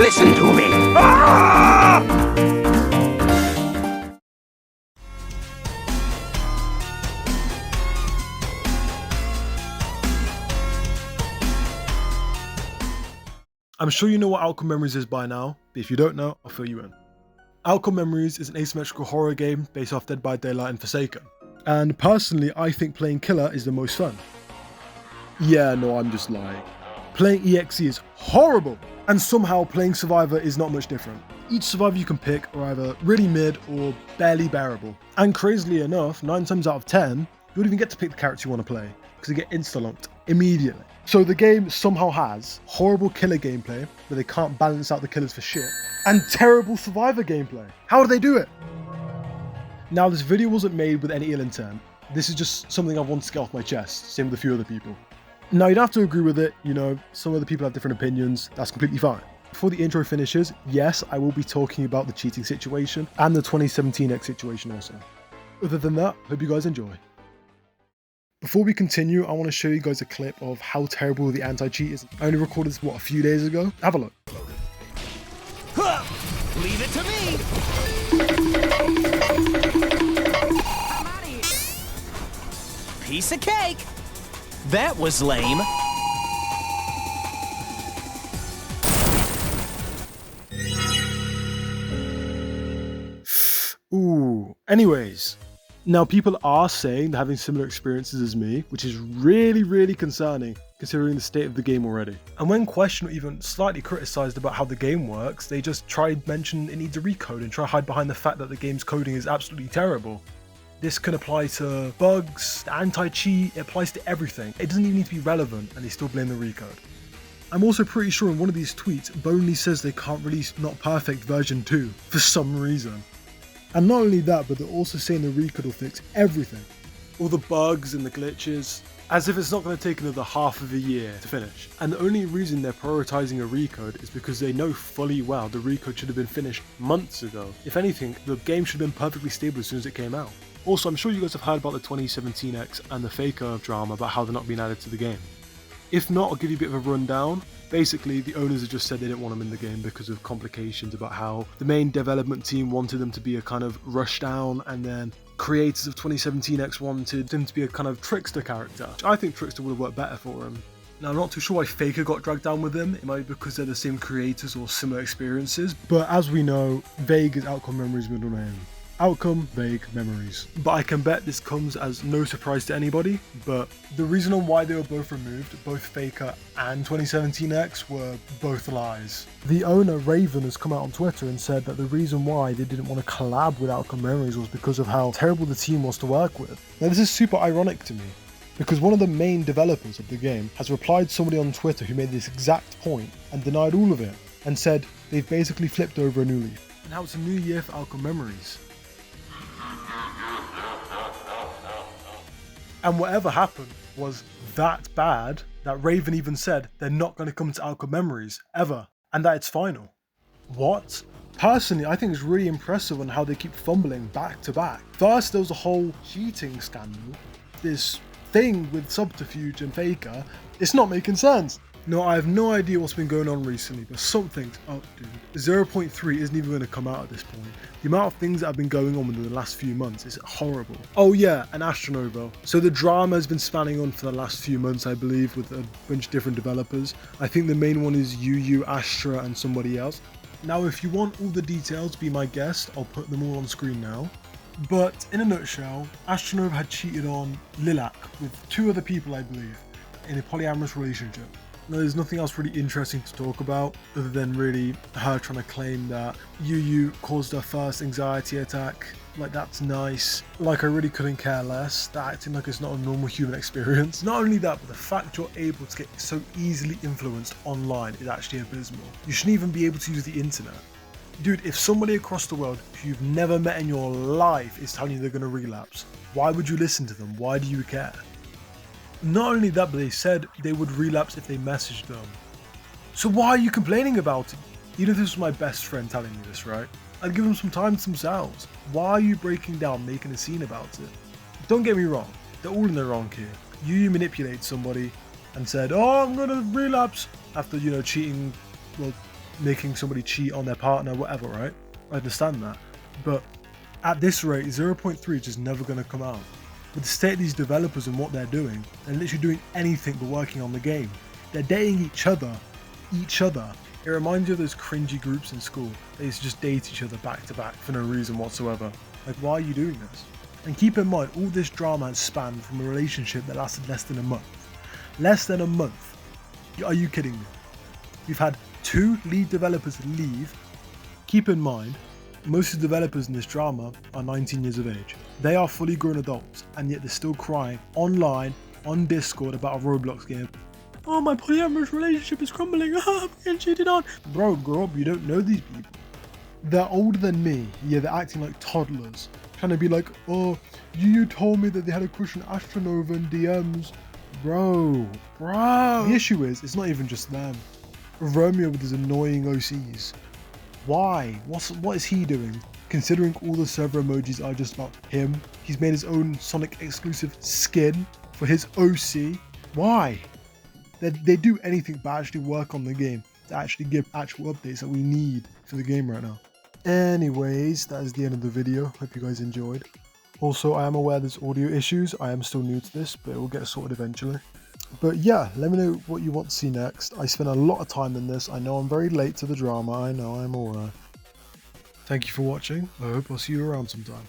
listen to me. Ah! I'm sure you know what Outcome Memories is by now, but if you don't know, I'll fill you in. Outcome Memories is an asymmetrical horror game based off Dead by Daylight and Forsaken. And personally, I think playing Killer is the most fun. Yeah, no, I'm just lying. Playing EXE is horrible, and somehow playing Survivor is not much different. Each Survivor you can pick are either really mid or barely bearable. And crazily enough, 9 times out of 10, you don't even get to pick the character you want to play, because you get insta-locked immediately. So the game somehow has horrible killer gameplay, where they can't balance out the killers for shit, and terrible Survivor gameplay. How do they do it? Now, this video wasn't made with any ill intent. This is just something I wanted to get off my chest, same with a few other people. Now, you don't have to agree with it, you know, some other people have different opinions, that's completely fine. Before the intro finishes, yes, I will be talking about the cheating situation and the 2017-exe situation also. Other than that, hope you guys enjoy. Before we continue, I want to show you guys a clip of how terrible the anti-cheat is. I only recorded this, a few days ago? Have a look. Leave it to me! I'm out of here. Piece of cake! That was lame. Ooh, anyways. Now, people are saying they're having similar experiences as me, which is really concerning considering the state of the game already. And when questioned or even slightly criticised about how the game works, they just try to mention it needs a recode and try to hide behind the fact that the game's coding is absolutely terrible. This can apply to bugs, anti-cheat, it applies to everything. It doesn't even need to be relevant and they still blame the recode. I'm also pretty sure in one of these tweets, Bonely says they can't release Not Perfect version 2 for some reason. And not only that, but they're also saying the recode will fix everything. All the bugs and the glitches, as if it's not going to take another half of a year to finish. And the only reason they're prioritizing a recode is because they know fully well the recode should have been finished months ago. If anything, the game should have been perfectly stable as soon as it came out. Also, I'm sure you guys have heard about the 2017-exe and the Faker drama about how they're not being added to the game. If not, I'll give you a bit of a rundown. Basically, the owners have just said they didn't want them in the game because of complications about how the main development team wanted them to be a kind of rushdown, and then creators of 2017-exe wanted him to be a kind of trickster character. I think trickster would have worked better for him. Now, I'm not too sure why Faker got dragged down with him. It might be because they're the same creators or similar experiences. But as we know, Vague is Outcome Memories' middle name. Outcome, Vague, Memories. But I can bet this comes as no surprise to anybody, but the reason on why they were both removed, both Faker and 2017-exe, were both lies. The owner, Raven, has come out on Twitter and said that the reason why they didn't want to collab with Outcome Memories was because of how terrible the team was to work with. Now, this is super ironic to me, because one of the main developers of the game has replied to somebody on Twitter who made this exact point and denied all of it, and said they've basically flipped over a new leaf. And now it's a new year for Outcome Memories. And whatever happened was that bad that Raven even said they're not going to come to Outcome Memories ever, and that it's final. What? Personally, I think it's really impressive on how they keep fumbling back to back. First, there was a whole cheating scandal, this thing with Subterfuge and Faker. It's not making sense. No, I have no idea what's been going on recently, but something's up, dude. 0.3 isn't even going to come out at this point. The amount of things that have been going on within the last few months is horrible. Oh yeah, and Astronova. So the drama has been spanning on for the last few months, I believe, with a bunch of different developers. I think the main one is UU, Astra, and somebody else. Now, if you want all the details, be my guest. I'll put them all on screen now. But in a nutshell, Astronova had cheated on Lilac with 2 other people, I believe, in a polyamorous relationship. Now, there's nothing else really interesting to talk about other than really her trying to claim that UU caused her first anxiety attack. Like, that's nice. Like, I really couldn't care less. That acting like it's not a normal human experience. Not only that, but the fact you're able to get so easily influenced online is actually abysmal. You shouldn't even be able to use the internet. Dude, if somebody across the world who you've never met in your life is telling you they're going to relapse, why would you listen to them? Why do you care? Not only that, but they said they would relapse if they messaged them. So why are you complaining about it? Even if this was my best friend telling me this, right? I'd give them some time to themselves. Why are you breaking down, making a scene about it? Don't get me wrong, they're all in the wrong here. You manipulate somebody and said, oh, I'm gonna relapse after, cheating, well, making somebody cheat on their partner, whatever, right? I understand that. But at this rate, 0.3 is just never going to come out. With the state of these developers and what they're doing, they're literally doing anything but working on the game. They're dating each other. It reminds you of those cringy groups in school. They used to just date each other back to back for no reason whatsoever. Like, why are you doing this? And keep in mind, all this drama has spanned from a relationship that lasted less than a month. Less than a month. Are you kidding me? We've had 2 lead developers leave. Keep in mind, most of the developers in this drama are 19 years of age. They are fully grown adults, and yet they're still crying online, on Discord about a Roblox game. Oh, my polyamorous relationship is crumbling. I'm getting cheated on. Bro, grow up. You don't know these people. They're older than me. Yeah, they're acting like toddlers. Trying to be like, oh, you told me that they had a crush on Astronova in DMs. Bro. The issue is, it's not even just them. Romeo with his annoying OCs. Why? What is he doing? Considering all the server emojis are just about him. He's made his own Sonic exclusive skin for his OC. Why? They do anything but actually work on the game, to actually give actual updates that we need for the game right now. Anyways, that is the end of the video. Hope you guys enjoyed. Also, I am aware there's audio issues. I am still new to this, but it will get sorted eventually. But yeah, let me know what you want to see next. I spent a lot of time in this. I know I'm very late to the drama. I know, I'm aware. Thank you for watching. I hope I'll see you around sometime.